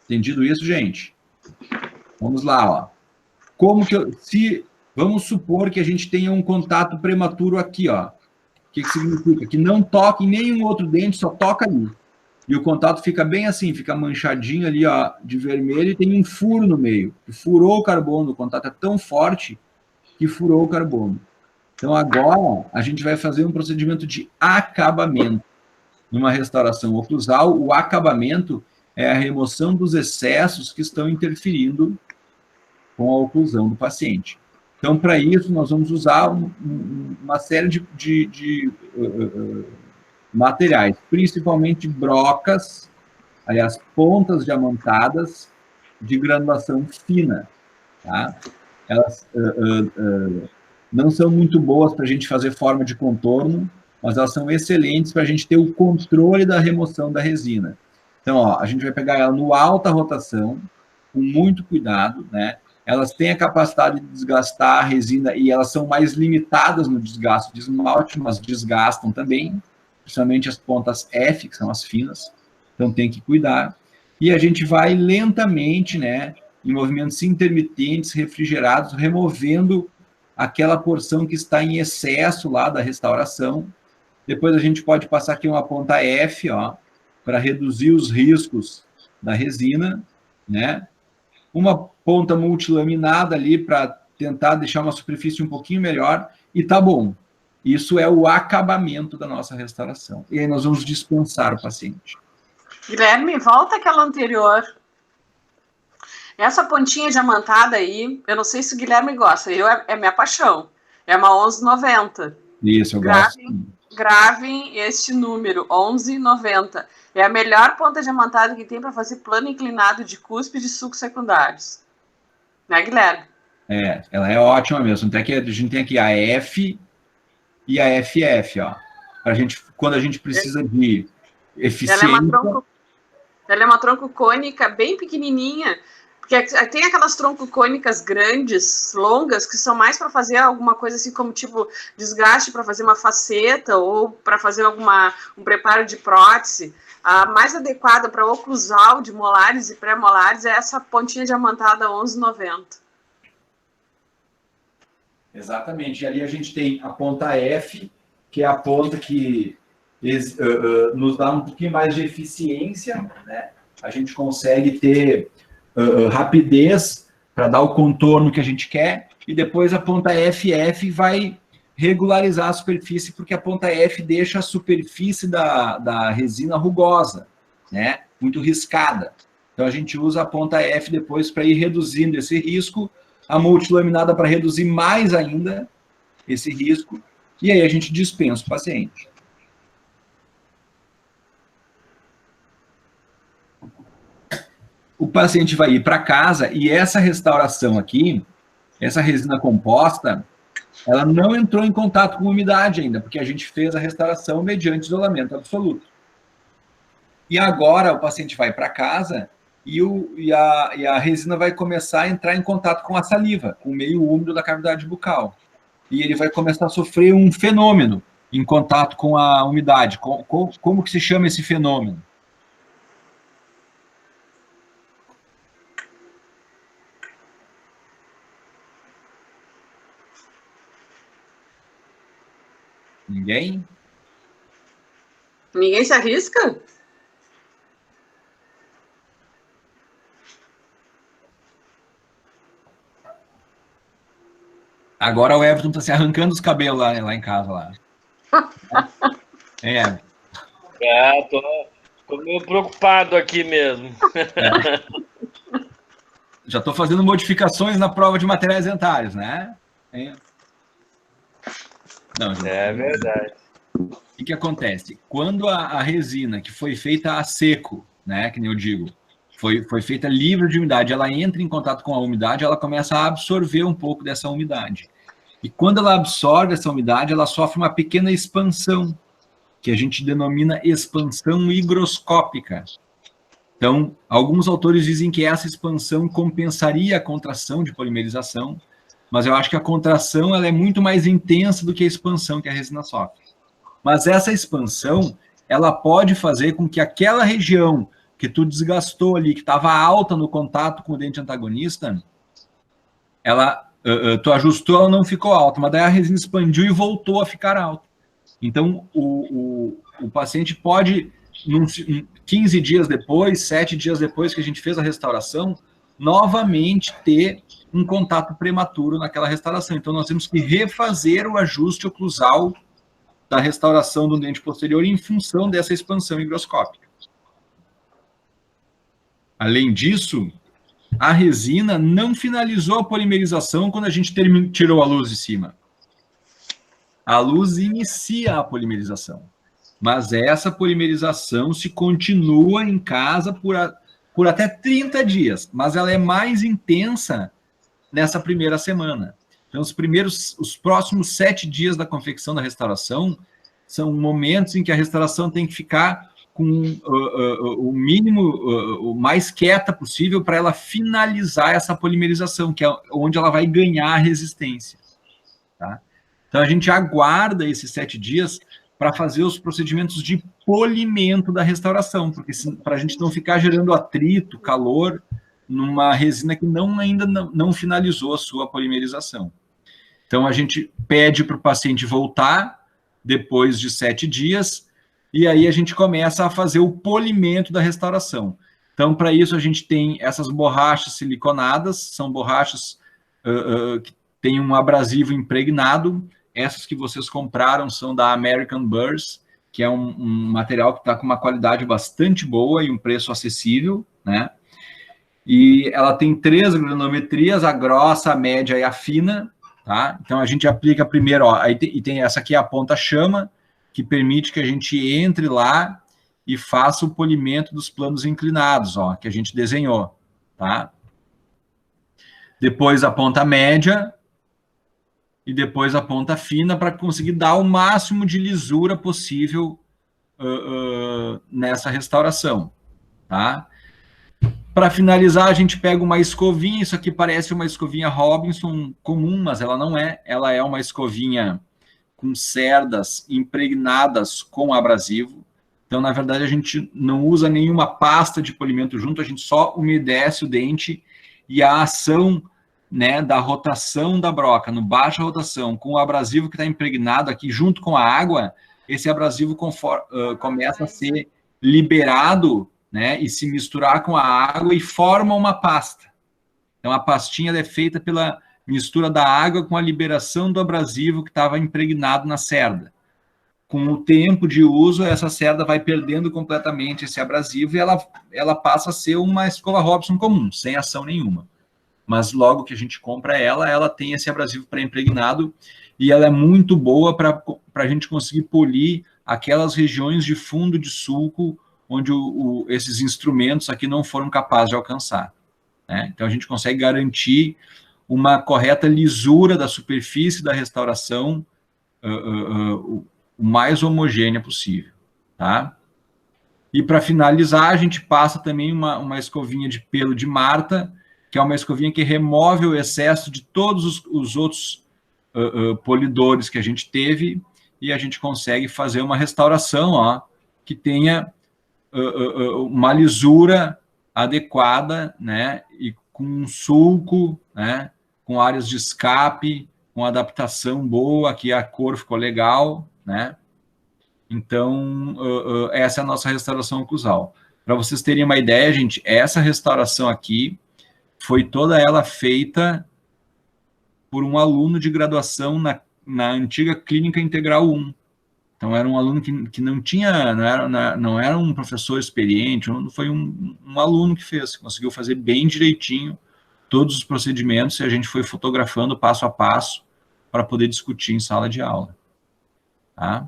Entendido isso, gente? Vamos lá, ó. Como que vamos supor que a gente tenha um contato prematuro aqui, ó. O que significa? Que não toca em nenhum outro dente, só toca ali. E o contato fica bem assim, fica manchadinho ali, ó, de vermelho, e tem um furo no meio, que furou o carbono. O contato é tão forte que furou o carbono. Então, agora, a gente vai fazer um procedimento de acabamento. Numa restauração oclusal, o acabamento é a remoção dos excessos que estão interferindo com a oclusão do paciente. Então, para isso, nós vamos usar uma série de materiais, principalmente brocas, aliás, pontas diamantadas de granulação fina. Tá? Elas não são muito boas para a gente fazer forma de contorno, mas elas são excelentes para a gente ter o controle da remoção da resina. Então, ó, a gente vai pegar ela no alta rotação, com muito cuidado, né? Elas têm a capacidade de desgastar a resina e elas são mais limitadas no desgaste de esmalte, mas desgastam também, principalmente as pontas F, que são as finas, então tem que cuidar. E a gente vai lentamente, né, em movimentos intermitentes, refrigerados, removendo aquela porção que está em excesso lá da restauração. Depois a gente pode passar aqui uma ponta F, ó, para reduzir os riscos da resina, né? Uma ponta multilaminada ali para tentar deixar uma superfície um pouquinho melhor, e tá bom. Isso é o acabamento da nossa restauração. E aí nós vamos dispensar o paciente. Guilherme, volta àquela anterior. Essa pontinha diamantada aí, eu não sei se o Guilherme gosta, é minha paixão. É uma 1190. Isso, eu gosto. Gravem este número, 1190. É a melhor ponta diamantada que tem para fazer plano inclinado de cuspe de sucos secundários. Né, Guilherme? É, ela é ótima mesmo. Até que a gente tem aqui a F e a FF, ó. Quando a gente precisa de eficiência... Ela é uma tronco cônica bem pequenininha, porque tem aquelas tronco cônicas grandes, longas, que são mais para fazer alguma coisa assim como tipo desgaste para fazer uma faceta ou para fazer um preparo de prótese. A mais adequada para oclusal de molares e pré-molares é essa pontinha diamantada 1190. Exatamente. E ali a gente tem a ponta F, que é a ponta que nos dá um pouquinho mais de eficiência, né? A gente consegue ter rapidez para dar o contorno que a gente quer, e depois a ponta FF vai regularizar a superfície, porque a ponta F deixa a superfície da resina rugosa, né? Muito riscada. Então a gente usa a ponta F depois para ir reduzindo esse risco, a multilaminada para reduzir mais ainda esse risco, e aí a gente dispensa o paciente. O paciente vai ir para casa e essa restauração aqui, essa resina composta, ela não entrou em contato com umidade ainda, porque a gente fez a restauração mediante isolamento absoluto. E agora o paciente vai para casa e a resina vai começar a entrar em contato com a saliva, com o meio úmido da cavidade bucal. E ele vai começar a sofrer um fenômeno em contato com a umidade. Como que se chama esse fenômeno? Ninguém? Ninguém se arrisca? Agora o Everton está se arrancando os cabelos lá em casa. Lá. Tô meio preocupado aqui mesmo. Já estou fazendo modificações na prova de materiais dentários, né? Não, é verdade. O que acontece? Quando a resina, que foi feita a seco, né, que nem eu digo, foi feita livre de umidade, ela entra em contato com a umidade, ela começa a absorver um pouco dessa umidade. E quando ela absorve essa umidade, ela sofre uma pequena expansão, que a gente denomina expansão higroscópica. Então, alguns autores dizem que essa expansão compensaria a contração de polimerização, mas eu acho que a contração ela é muito mais intensa do que a expansão que a resina sofre. Mas essa expansão, ela pode fazer com que aquela região que tu desgastou ali, que estava alta no contato com o dente antagonista, tu ajustou, ela não ficou alta, mas daí a resina expandiu e voltou a ficar alta. Então, o paciente pode, 15 dias depois, 7 dias depois que a gente fez a restauração, novamente ter um contato prematuro naquela restauração. Então, nós temos que refazer o ajuste oclusal da restauração do dente posterior em função dessa expansão higroscópica. Além disso, a resina não finalizou a polimerização quando a gente tirou a luz de cima. A luz inicia a polimerização, mas essa polimerização se continua em casa por até 30 dias, mas ela é mais intensa nessa primeira semana. Então, os próximos 7 dias da confecção da restauração são momentos em que a restauração tem que ficar com o mínimo, o mais quieta possível para ela finalizar essa polimerização, que é onde ela vai ganhar resistência. Tá? Então, a gente aguarda esses 7 dias para fazer os procedimentos de polimento da restauração, porque para a gente não ficar gerando atrito, calor, numa resina que ainda não finalizou a sua polimerização. Então, a gente pede para o paciente voltar depois de 7 dias, e aí a gente começa a fazer o polimento da restauração. Então, para isso, a gente tem essas borrachas siliconadas, são borrachas que têm um abrasivo impregnado. Essas que vocês compraram são da American Burrs, que é um material que está com uma qualidade bastante boa e um preço acessível, né? E ela tem 3 granometrias, a grossa, a média e a fina, tá? Então, a gente aplica primeiro, ó, e tem essa aqui, a ponta chama, que permite que a gente entre lá e faça o polimento dos planos inclinados, ó, que a gente desenhou, tá? Depois a ponta média e depois a ponta fina para conseguir dar o máximo de lisura possível nessa restauração, tá? Para finalizar, a gente pega uma escovinha, isso aqui parece uma escovinha Robinson comum, mas ela não é, ela é uma escovinha com cerdas impregnadas com abrasivo. Então, na verdade, a gente não usa nenhuma pasta de polimento junto, a gente só umedece o dente e a ação, né, da rotação da broca, no baixa rotação, com o abrasivo que está impregnado aqui junto com a água, esse abrasivo começa a ser liberado, né, e se misturar com a água e forma uma pasta. Então, a pastinha é feita pela mistura da água com a liberação do abrasivo que estava impregnado na cerda. Com o tempo de uso, essa cerda vai perdendo completamente esse abrasivo e ela passa a ser uma escova Robinson comum, sem ação nenhuma. Mas logo que a gente compra ela tem esse abrasivo pré-impregnado e ela é muito boa para a gente conseguir polir aquelas regiões de fundo de sulco onde esses instrumentos aqui não foram capazes de alcançar, né? Então, a gente consegue garantir uma correta lisura da superfície da restauração o mais homogênea possível, tá? E para finalizar, a gente passa também uma escovinha de pelo de Marta, que é uma escovinha que remove o excesso de todos os outros polidores que a gente teve, e a gente consegue fazer uma restauração, ó, que tenha uma lisura adequada, né, e com um sulco, né, com áreas de escape, com adaptação boa, que a cor ficou legal, né? Então, essa é a nossa restauração oclusal. Para vocês terem uma ideia, gente, essa restauração aqui foi toda ela feita por um aluno de graduação na antiga Clínica Integral 1. Então, era um aluno que não era um professor experiente, foi um aluno que fez, conseguiu fazer bem direitinho todos os procedimentos e a gente foi fotografando passo a passo para poder discutir em sala de aula. Tá?